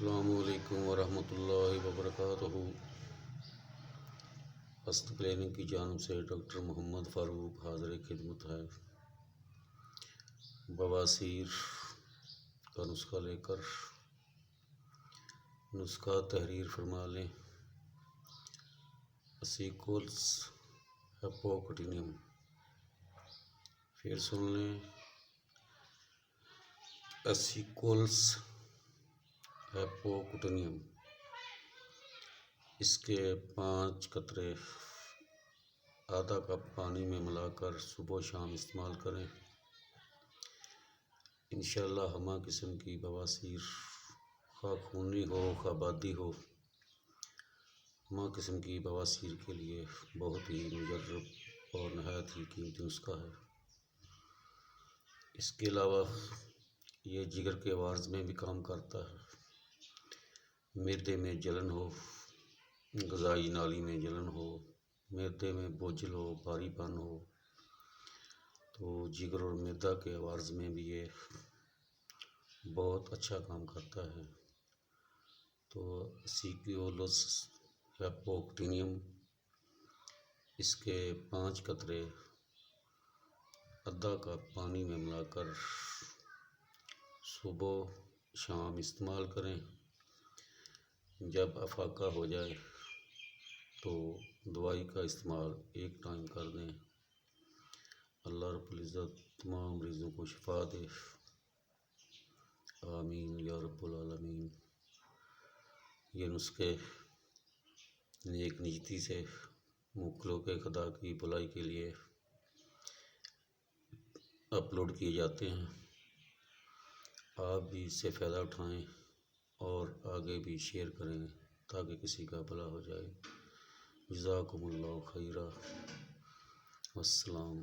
السلام علیکم ورحمۃ اللہ وبرکاتہ۔ ہست کلینک کی جانب سے ڈاکٹر محمد فاروق حاضر خدمت ہے۔ بواسیر کا نسخہ لے کر نسخہ تحریر فرما لیں۔ اسیکولس ہیپوکٹینیم، پھر سن لیں۔ اسیکولس ہیپوکٹینیم، اس کے 5 قطرے آدھا کپ پانی میں ملا کر صبح و شام استعمال کریں۔ انشاءاللہ ہمہ قسم کی بواسیر، خواہ خونی ہو خواہ بادی ہو، ہمہ قسم کی بواسیر کے لیے بہت ہی مجرب اور نہایت ہی قیمتی نسخہ ہے۔ اس کے علاوہ یہ جگر کے عوارض میں بھی کام کرتا ہے۔ معدے میں جلن ہو، غذائی نالی میں جلن ہو، معدے میں بوجھل ہو، بھاری پن ہو، تو جگر اور معدہ کے عوارض میں بھی یہ بہت اچھا کام کرتا ہے۔ تو اسیکولس ہیپوکٹینیم، اس کے 5 قطرے آدھا کپ پانی میں ملا کر صبح شام استعمال کریں۔ جب افاقہ ہو جائے تو دوائی کا استعمال 1 ٹائم کر دیں۔ اللہ رب العزت تمام مریضوں کو شفا دے، آمین یا رب العالمین۔ یہ نسخے نیک نیتی سے مخلوق خدا کی بھلائی کے لیے اپلوڈ کیے جاتے ہیں۔ آپ بھی اس سے فائدہ اٹھائیں اور آگے بھی شیئر کریں تاکہ کسی کا بھلا ہو جائے۔ جزاکم اللہ خیرا، والسلام۔